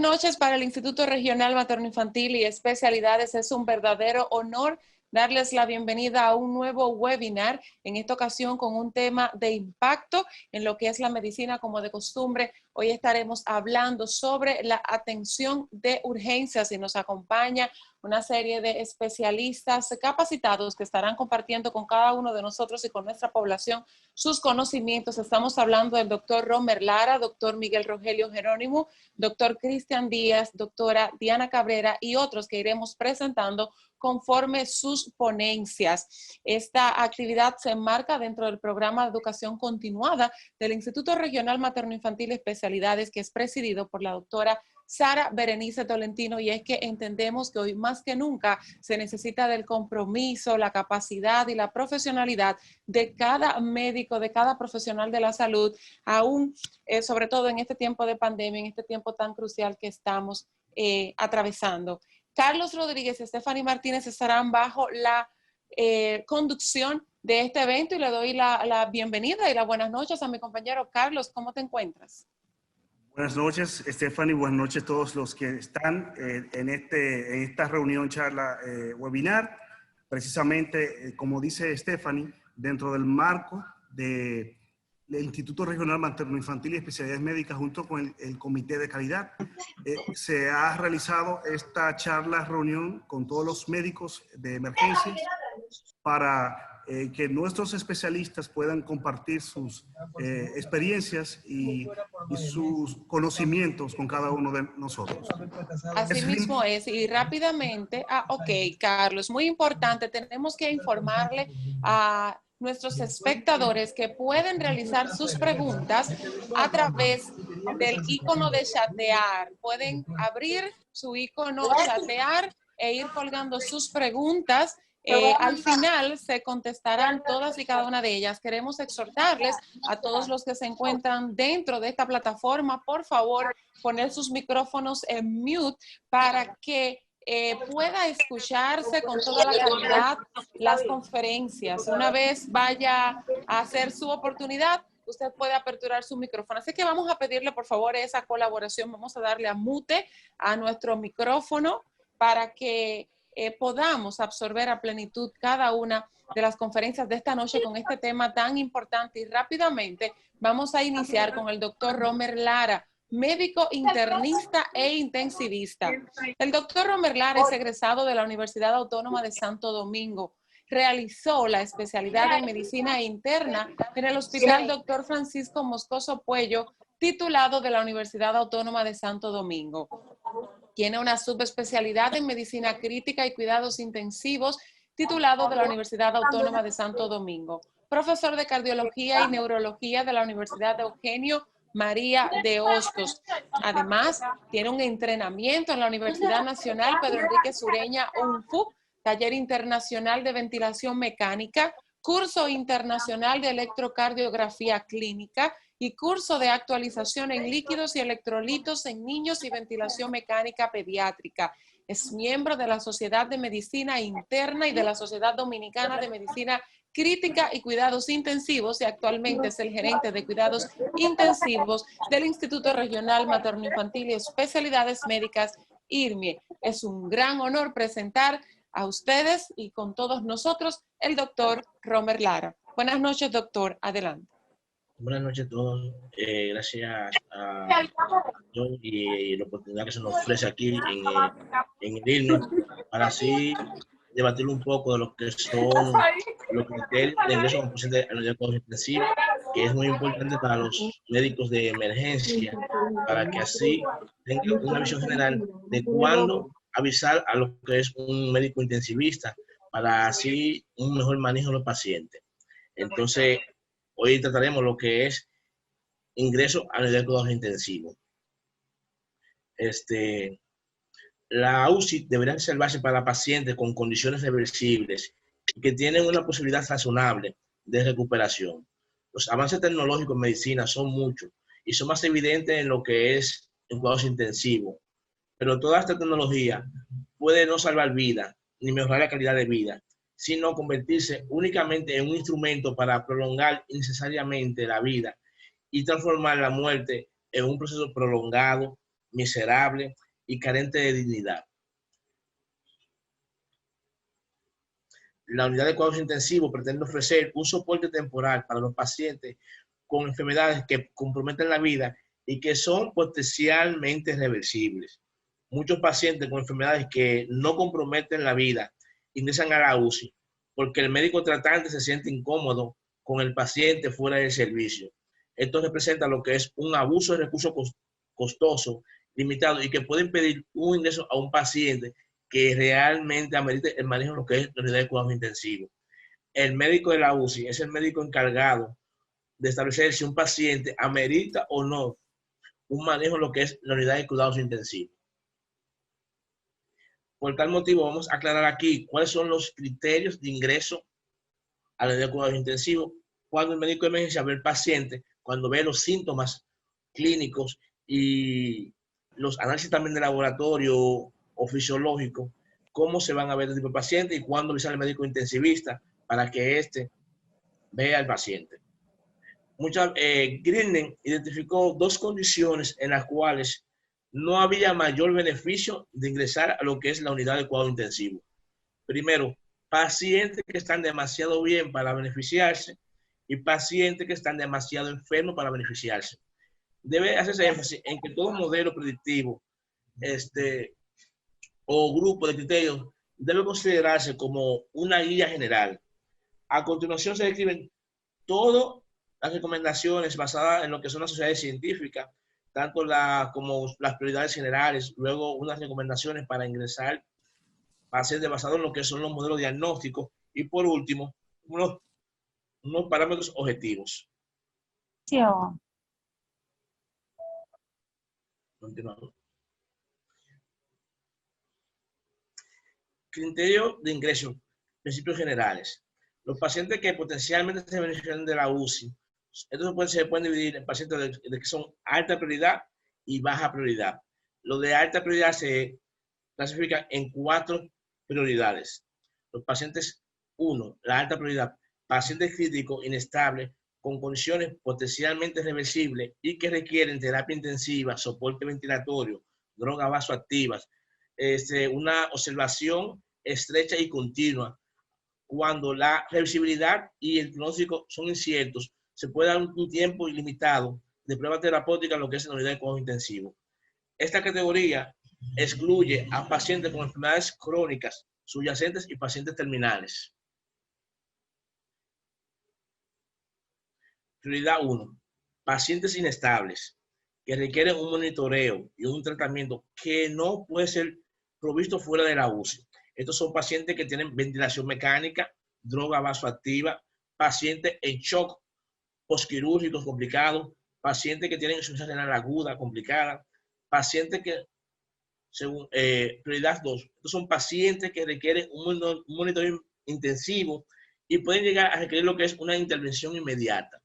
noches para el Instituto Regional Materno-Infantil y Especialidades. Es un verdadero honor darles la bienvenida a un nuevo webinar, en esta ocasión con un tema de impacto en lo que es la medicina como de costumbre. Hoy estaremos hablando sobre la atención de urgencias y nos acompaña una serie de especialistas capacitados que estarán compartiendo con cada uno de nosotros y con nuestra población sus conocimientos. Estamos hablando del doctor Romer Lara, doctor Miguel Rogelio Jerónimo, doctor Cristian Díaz, doctora Diana Cabrera y otros que iremos presentando conforme sus ponencias. Esta actividad se enmarca dentro del programa de educación continuada del Instituto Regional Materno-Infantil y Especialidades, que es presidido por la doctora Sara Berenice Tolentino, y es que entendemos que hoy más que nunca se necesita del compromiso, la capacidad y la profesionalidad de cada médico, de cada profesional de la salud, aún sobre todo en este tiempo de pandemia, en este tiempo tan crucial que estamos atravesando. Carlos Rodríguez y Stephanie Martínez estarán bajo la conducción de este evento y le doy la bienvenida y las buenas noches a mi compañero Carlos. ¿Cómo te encuentras? Buenas noches, Stephanie. Buenas noches a todos los que están en esta reunión, charla, webinar. Precisamente, como dice Stephanie, dentro del marco del Instituto Regional Materno-Infantil y Especialidades Médicas, junto con el Comité de Calidad, se ha realizado esta charla, reunión con todos los médicos de emergencias para que nuestros especialistas puedan compartir sus experiencias y sus conocimientos con cada uno de nosotros. Así mismo es, y rápidamente, ok, Carlos, muy importante, tenemos que informarle a nuestros espectadores que pueden realizar sus preguntas a través del icono de chatear. Pueden abrir su icono chatear e ir colgando sus preguntas. Al final se contestarán todas y cada una de ellas. Queremos exhortarles a todos los que se encuentran dentro de esta plataforma, por favor, poner sus micrófonos en mute para que pueda escucharse con toda la calidad las conferencias. Una vez vaya a hacer su oportunidad, usted puede aperturar su micrófono. Así que vamos a pedirle, por favor, esa colaboración. Vamos a darle a mute a nuestro micrófono para que podamos absorber a plenitud cada una de las conferencias de esta noche con este tema tan importante. Y rápidamente vamos a iniciar con el doctor Romer Lara, médico internista e intensivista. El doctor Romer Lara es egresado de la Universidad Autónoma de Santo Domingo. Realizó la especialidad en medicina interna en el Hospital Dr. Francisco Moscoso Puello, titulado de la Universidad Autónoma de Santo Domingo. Tiene una subespecialidad en medicina crítica y cuidados intensivos, titulado de la Universidad Autónoma de Santo Domingo. Profesor de cardiología y neurología de la Universidad de Eugenio María de Hostos. Además, tiene un entrenamiento en la Universidad Nacional Pedro Enrique Sureña, UNFU, taller internacional de ventilación mecánica, curso internacional de electrocardiografía clínica y curso de actualización en líquidos y electrolitos en niños y ventilación mecánica pediátrica. Es miembro de la Sociedad de Medicina Interna y de la Sociedad Dominicana de Medicina Crítica y Cuidados Intensivos, y actualmente es el gerente de cuidados intensivos del Instituto Regional Materno-Infantil y Especialidades Médicas, IRMIE. Es un gran honor presentar a ustedes y con todos nosotros el doctor Romer Lara. Buenas noches, doctor. Adelante. Buenas noches a todos. Gracias a John y la oportunidad que se nos ofrece aquí en el IRME para así debatir un poco de lo que son los criterios de ingreso como paciente a los cuidados intensivos, que es muy importante para los médicos de emergencia, para que así tengan una visión general de cuándo avisar a lo que es un médico intensivista, para así un mejor manejo de los pacientes. Entonces, hoy trataremos lo que es ingreso a los cuidados intensivos. La UCI debería reservarse para pacientes con condiciones reversibles y que tienen una posibilidad razonable de recuperación. Los avances tecnológicos en medicina son muchos y son más evidentes en lo que es en cuidados intensivos, pero toda esta tecnología puede no salvar vidas ni mejorar la calidad de vida, sino convertirse únicamente en un instrumento para prolongar innecesariamente la vida y transformar la muerte en un proceso prolongado miserable y carente de dignidad. La unidad de cuidados intensivos pretende ofrecer un soporte temporal para los pacientes con enfermedades que comprometen la vida y que son potencialmente reversibles. Muchos pacientes con enfermedades que no comprometen la vida ingresan a la UCI porque el médico tratante se siente incómodo con el paciente fuera del servicio. Esto representa lo que es un abuso de recursos costoso, limitado y que puede impedir un ingreso a un paciente que realmente amerite el manejo de lo que es la unidad de cuidados intensivos. El médico de la UCI es el médico encargado de establecer si un paciente amerita o no un manejo de lo que es la unidad de cuidados intensivos. Por tal motivo, vamos a aclarar aquí cuáles son los criterios de ingreso a la unidad de cuidados intensivos cuando el médico de emergencia ve al paciente, cuando ve los síntomas clínicos y los análisis también de laboratorio o fisiológico, cómo se van a ver el tipo de paciente y cuándo visita al médico intensivista para que éste vea al paciente. Grinding identificó dos condiciones en las cuales no había mayor beneficio de ingresar a lo que es la unidad de cuidado intensivo. Primero, pacientes que están demasiado bien para beneficiarse y pacientes que están demasiado enfermos para beneficiarse. Debe hacerse énfasis en que todo modelo predictivo o grupo de criterios debe considerarse como una guía general. A continuación se describen todas las recomendaciones basadas en lo que son las sociedades científicas, tanto como las prioridades generales, luego unas recomendaciones para ingresar pacientes basados en lo que son los modelos diagnósticos y por último, unos parámetros objetivos. Sí. Continuamos. Criterio de ingreso, principios generales. Los pacientes que potencialmente se benefician de la UCI, estos se pueden dividir en pacientes de que son alta prioridad y baja prioridad. Los de alta prioridad se clasifican en 4 prioridades. Los pacientes 1, la alta prioridad, pacientes críticos inestables con condiciones potencialmente reversibles y que requieren terapia intensiva, soporte ventilatorio, drogas vasoactivas, una observación estrecha y continua. Cuando la reversibilidad y el pronóstico son inciertos, se puede dar un tiempo ilimitado de prueba terapéutica en lo que es la unidad de cuidados intensivos. Esta categoría excluye a pacientes con enfermedades crónicas, subyacentes y pacientes terminales. Prioridad 1. Pacientes inestables que requieren un monitoreo y un tratamiento que no puede ser provisto fuera de la UCI. Estos son pacientes que tienen ventilación mecánica, droga vasoactiva, pacientes en shock postquirúrgicos complicados, pacientes que tienen insuficiencia renal aguda complicada, pacientes que, según prioridad 2, estos son pacientes que requieren un monitoreo intensivo y pueden llegar a requerir lo que es una intervención inmediata.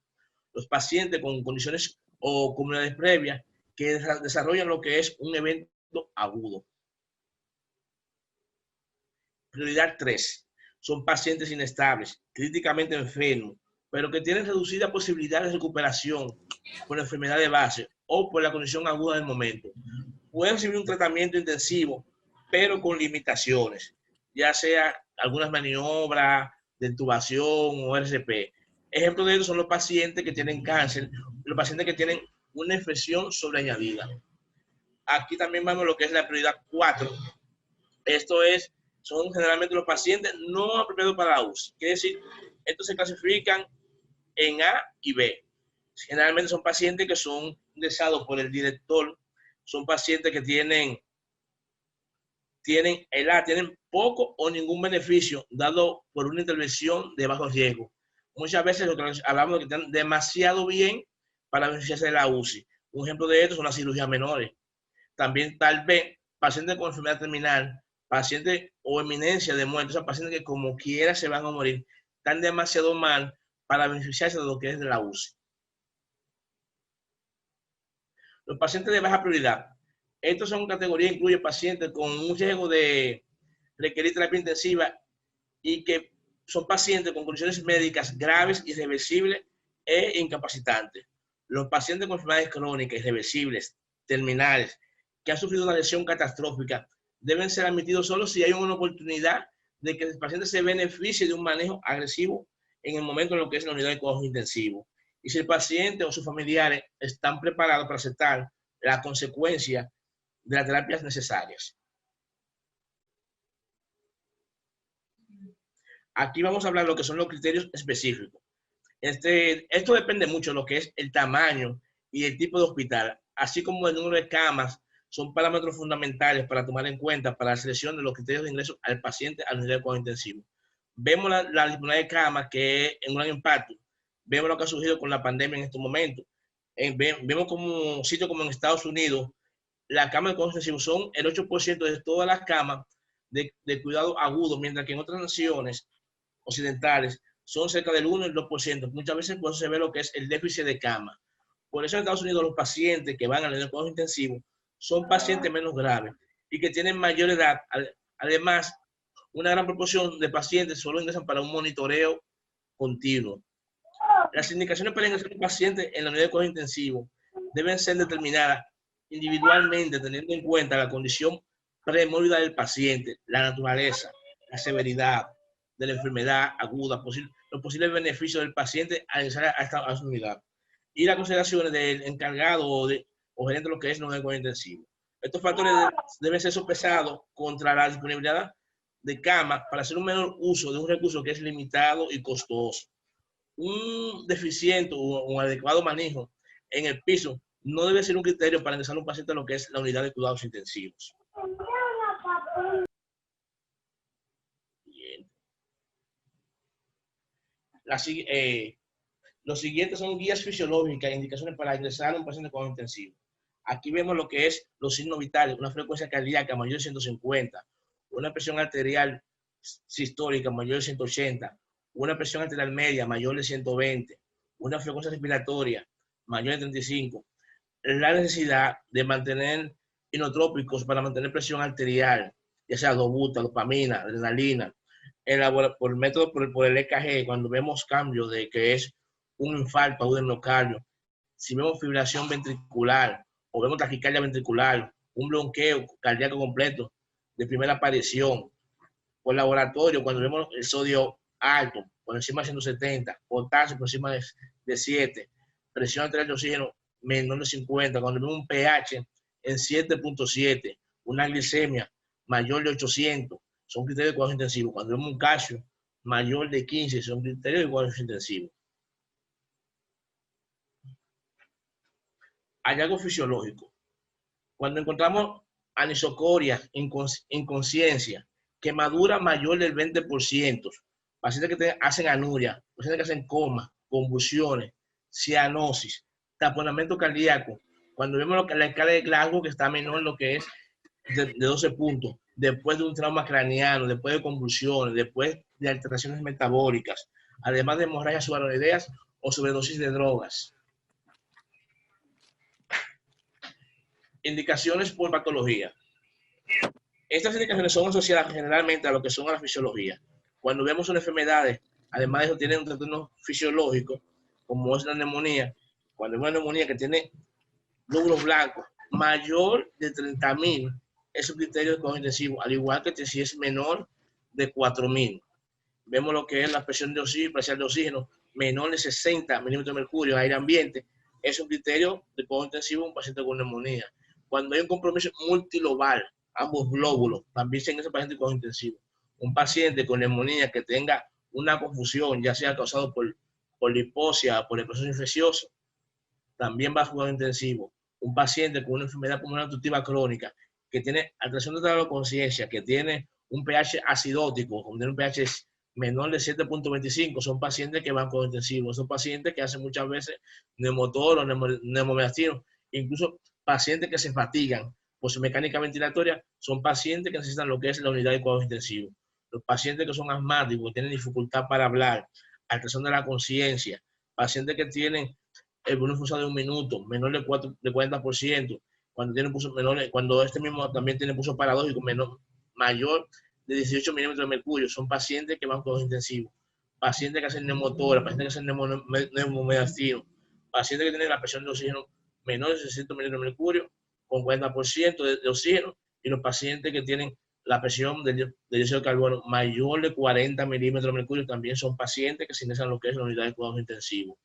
Los pacientes con condiciones o comunidades previas que desarrollan lo que es un evento agudo. Prioridad 3. Son pacientes inestables, críticamente enfermos, pero que tienen reducida posibilidad de recuperación por la enfermedad de base o por la condición aguda del momento. Pueden recibir un tratamiento intensivo, pero con limitaciones, ya sea algunas maniobras de intubación o RCP. Ejemplos de ellos son los pacientes que tienen cáncer, los pacientes que tienen una infección sobreañadida. Aquí también vamos a lo que es la prioridad 4. Esto son generalmente los pacientes no apropiados para la UCI. Quiere decir, estos se clasifican en A y B. Generalmente son pacientes que son ingresados por el director, son pacientes que tienen poco o ningún beneficio dado por una intervención de bajo riesgo. Muchas veces hablamos de que están demasiado bien para beneficiarse de la UCI. Un ejemplo de esto son las cirugías menores. También tal vez pacientes con enfermedad terminal, pacientes o eminencia de muerte, o sea, pacientes que como quiera se van a morir, están demasiado mal para beneficiarse de lo que es de la UCI. Los pacientes de baja prioridad. Estos son categorías, incluye pacientes con un riesgo de requerir terapia intensiva y que son pacientes con condiciones médicas graves, irreversibles e incapacitantes. Los pacientes con enfermedades crónicas, irreversibles, terminales, que han sufrido una lesión catastrófica deben ser admitidos solo si hay una oportunidad de que el paciente se beneficie de un manejo agresivo en el momento en lo que es la unidad de cuidados intensivos. Y si el paciente o sus familiares están preparados para aceptar la consecuencia de las terapias necesarias. Aquí vamos a hablar de lo que son los criterios específicos. Esto depende mucho de lo que es el tamaño y el tipo de hospital, así como el número de camas, son parámetros fundamentales para tomar en cuenta para la selección de los criterios de ingreso al paciente a la unidad de cuidados intensivos. Vemos la disponibilidad de camas, que es un gran impacto. Vemos lo que ha surgido con la pandemia en estos momentos. Vemos como sitios como en Estados Unidos, las camas de cuidados intensivos son el 8% de todas las camas de cuidado agudo, mientras que en otras naciones occidentales son cerca del 1 y el 2%. Muchas veces por eso se ve lo que es el déficit de cama. Por eso en Estados Unidos los pacientes que van a la unidad de cuidados intensivos son pacientes menos graves y que tienen mayor edad. Además, una gran proporción de pacientes solo ingresan para un monitoreo continuo. Las indicaciones para ingresar a un paciente en la unidad de cuidados intensivos deben ser determinadas individualmente, teniendo en cuenta la condición premórbida del paciente, la naturaleza, la severidad de la enfermedad aguda, los posibles beneficios del paciente al ingresar a esta unidad y las consideraciones del encargado o gerente de lo que es la unidad de cuidados intensivos. Estos factores deben ser sopesados contra la disponibilidad de camas para hacer un menor uso de un recurso que es limitado y costoso. Un deficiente o un adecuado manejo en el piso no debe ser un criterio para ingresar a un paciente a lo que es la unidad de cuidados intensivos. Bien. Los siguientes son guías fisiológicas e indicaciones para ingresar a un paciente con intensivo. Aquí vemos lo que es los signos vitales, una frecuencia cardíaca mayor de 150, una presión arterial sistólica mayor de 180, una presión arterial media mayor de 120, una frecuencia respiratoria mayor de 35, la necesidad de mantener inotrópicos para mantener presión arterial, ya sea dobuta, dopamina, adrenalina, por el método, por el EKG, cuando vemos cambio de que es un infarto agudo del miocardio, si vemos fibrilación ventricular o vemos taquicardia ventricular, un bloqueo cardíaco completo de primera aparición, por laboratorio, cuando vemos el sodio alto, por encima de 170, potasio por encima de 7, presión arterial de oxígeno menor de 50, cuando vemos un pH en 7.7, una glicemia mayor de 800, son criterios de cuidados intensivos. Cuando vemos un calcio mayor de 15, son criterios de cuidados intensivos. Hallazgo fisiológico. Cuando encontramos anisocoria, inconsciencia, quemadura mayor del 20%, pacientes que hacen anuria, pacientes que hacen coma, convulsiones, cianosis, taponamiento cardíaco, cuando vemos la escala de Glasgow que está menor lo que es de 12 puntos, después de un trauma craneano, después de convulsiones, después de alteraciones metabólicas, además de hemorragias subarachnoideas o sobredosis de drogas. Indicaciones por patología. Estas indicaciones son asociadas generalmente a lo que son a la fisiología. Cuando vemos una enfermedad, además de eso, tiene un trastorno fisiológico, como es la neumonía. Cuando vemos una neumonía que tiene glóbulos blancos mayor de 30,000, es un criterio de cuidado intensivo, al igual que si es menor de 4,000. Vemos lo que es la presión de oxígeno, parcial de oxígeno, menor de 60 milímetros de mercurio en aire ambiente, es un criterio de cuidado intensivo en un paciente con neumonía. Cuando hay un compromiso multilobal, ambos glóbulos, también se ingresa paciente con intensivo. Un paciente con neumonía que tenga una confusión, ya sea causado por liposia o por el proceso infeccioso, también va a cuidado intensivo. Un paciente con una enfermedad pulmonar obstructiva crónica, que tiene alteración de la conciencia, que tiene un pH acidótico, con un pH menor de 7.25, son pacientes que van con intensivo. Son pacientes que hacen muchas veces neumotor o neumomeastino, incluso pacientes que se fatigan por su mecánica ventilatoria, son pacientes que necesitan lo que es la unidad de cuidados intensivos. Los pacientes que son asmáticos, tienen dificultad para hablar, alteración de la conciencia, pacientes que tienen el volumen forzado de 1 minuto, menor de 40%, cuando este mismo también tiene pulso paradójico, mayor de 18 milímetros de mercurio, son pacientes que van con cuidados intensivos. Pacientes que hacen neumotora, pacientes que hacen neumomeastino, pacientes que tienen la presión de oxígeno menor de 600 milímetros de mercurio, con 40% de oxígeno, y los pacientes que tienen la presión de dióxido de carbono mayor de 40 milímetros de mercurio también son pacientes que se ingresan lo que es la unidad de cuidados intensivos.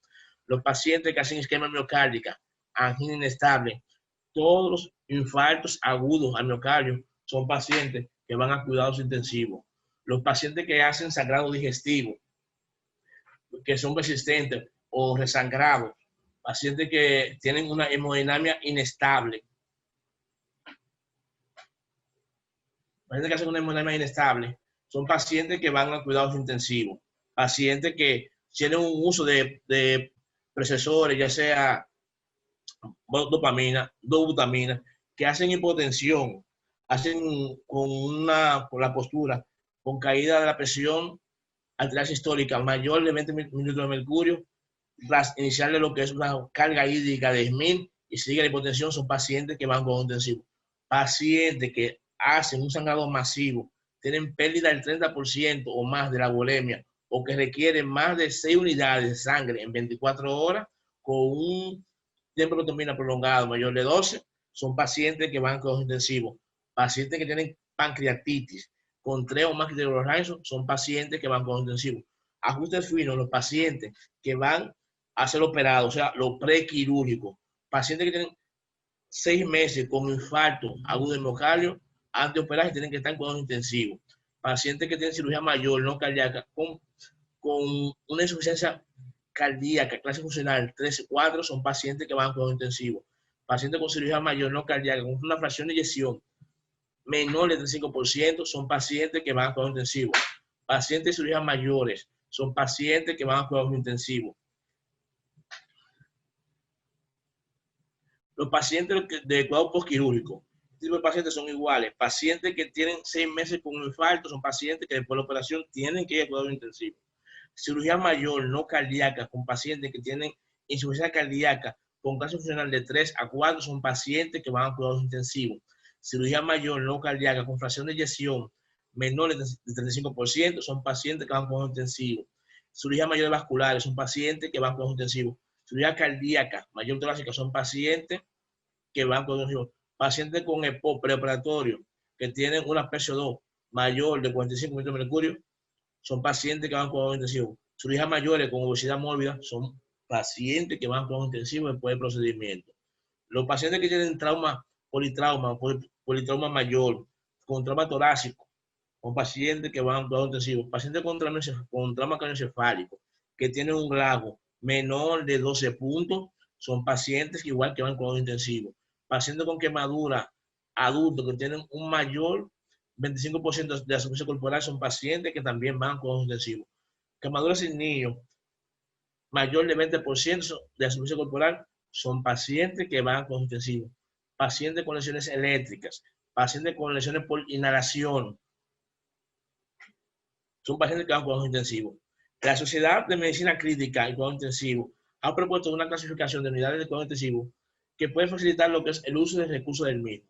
Los pacientes que hacen isquemia miocárdica, angina inestable, todos los infartos agudos al miocardio son pacientes que van a cuidados intensivos. Los pacientes que hacen sangrado digestivo, que son persistentes o resangrados, pacientes que tienen una hemodinamia inestable, pacientes que hacen una hemodinamia inestable, son pacientes que van a cuidados intensivos, pacientes que tienen un uso de precesores, ya sea dopamina, dobutamina, que hacen hipotensión, hacen con la postura, con caída de la presión arterial sistólica mayor de 20 milímetros de mercurio, tras iniciarle lo que es una carga hídrica de SMIN y sigue la hipotensión, son pacientes que van con intensivo. Pacientes que hacen un sangrado masivo, tienen pérdida del 30% o más de la volemia, o que requieren más de 6 unidades de sangre en 24 horas, con un tiempo de termina prolongado mayor de 12, son pacientes que van con intensivos. Pacientes que tienen pancreatitis con 3 o más criterios son pacientes que van con intensivos. Ajustes finos, los pacientes que van a ser operados, o sea, los prequirúrgicos. Pacientes que tienen 6 meses con infarto agudo de miocardio, antes de operar tienen que estar en cuidados intensivos. Pacientes que tienen cirugía mayor, no cardíaca, con una insuficiencia cardíaca, clase funcional 3 y 4, son pacientes que van a cuidados intensivos. Pacientes con cirugía mayor, no cardíaca, con una fracción de eyección menor del 35%, son pacientes que van a cuidados intensivos. Pacientes de cirugías mayores, son pacientes que van a cuidados intensivos. Los pacientes de cuidado postquirúrgico, este tipo de pacientes son iguales. Pacientes que tienen 6 meses con un infarto, son pacientes que después de la operación tienen que ir a cuidados intensivos. Cirugía mayor, no cardíaca, con pacientes que tienen insuficiencia cardíaca con clase funcional de 3 a 4, son pacientes que van a cuidados intensivos. Cirugía mayor, no cardíaca, con fracción de eyección menor de 35%, son pacientes que van a cuidados intensivos. Cirugía mayor vasculares, son pacientes que van a cuidados intensivos. Cirugía cardíaca, mayor torácica, son pacientes que van a cuidados intensivos. Pacientes con EPO preoperatorio, que tienen una PCO2 mayor de 45 milímetros de mercurio, son pacientes que van a cuidados intensivos. Cirugías mayores con obesidad mórbida son pacientes que van a cuidados intensivos después del procedimiento. Los pacientes que tienen trauma, politrauma mayor, con trauma torácico, son pacientes que van a cuidados intensivos. Pacientes con trauma craneoencefálico, que tienen un grado menor de 12 puntos, son pacientes que igual que van a cuidados intensivos. Pacientes con quemadura, adultos que tienen un mayor 25% de la superficie corporal, son pacientes que también van a cuidados intensivos. Quemaduras en niños, mayor de 20% de la superficie corporal, son pacientes que van a cuidados intensivos. Pacientes con lesiones eléctricas, pacientes con lesiones por inhalación, son pacientes que van a cuidados intensivos. La Sociedad de Medicina Crítica y Cuidados Intensivos ha propuesto una clasificación de unidades de cuidados intensivos que puede facilitar lo que es el uso del recurso del mismo.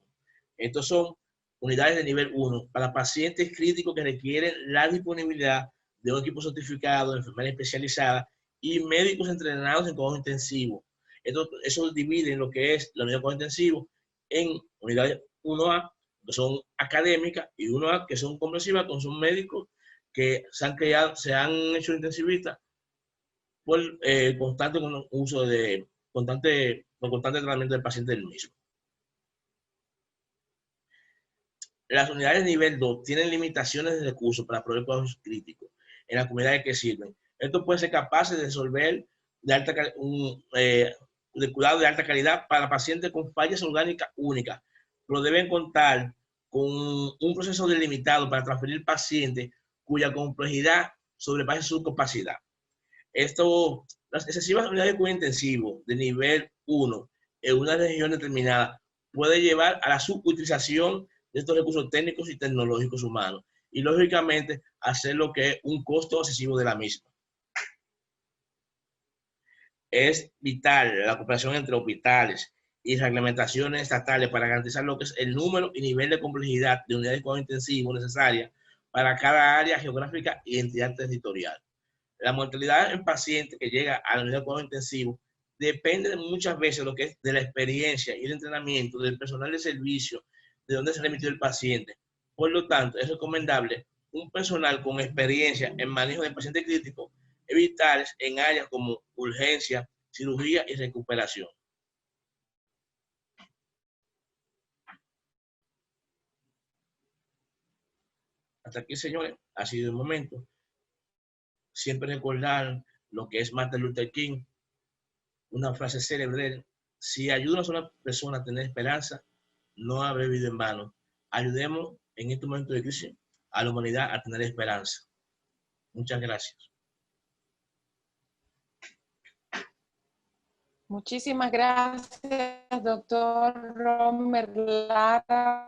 Estos son unidades de nivel 1 para pacientes críticos que requieren la disponibilidad de un equipo certificado, de enfermería especializada y médicos entrenados en cuidados intensivos. Eso divide en lo que es la unidad de cuidados intensivos en unidades 1A, que son académicas, y 1A, que son comprensivas, que son médicos que se han hecho intensivistas por constante uso de constante tratamiento del paciente del mismo. Las unidades de nivel 2 tienen limitaciones de recursos para proveer cuidados críticos en las comunidades que sirven. Esto puede ser capaz de resolver de cuidado de alta calidad para pacientes con fallas orgánicas únicas, pero deben contar con un proceso delimitado para transferir pacientes cuya complejidad sobrepase su capacidad. Las excesivas unidades de cuidado intensivo de nivel 1 en una región determinada puede llevar a la subutilización de estos recursos técnicos y tecnológicos humanos y, lógicamente, hacer lo que es un costo excesivo de la misma. Es vital la cooperación entre hospitales y reglamentaciones estatales para garantizar lo que es el número y nivel de complejidad de unidades de cuidado intensivo necesarias para cada área geográfica y entidad territorial. La mortalidad en pacientes que llega a la unidad de cuidado intensivo depende muchas veces lo que es de la experiencia y el entrenamiento del personal de servicio, de dónde se remitió el paciente. Por lo tanto, es recomendable un personal con experiencia en manejo de pacientes críticos vitales en áreas como urgencia, cirugía y recuperación. Hasta aquí, señores, ha sido el momento. Siempre recordar lo que es Martin Luther King, una frase célebre: si ayuda a una sola persona a tener esperanza, no habrá vivido en vano. Ayudemos en este momento de crisis a la humanidad a tener esperanza. Muchas gracias. Muchísimas gracias, doctor Romer Lara,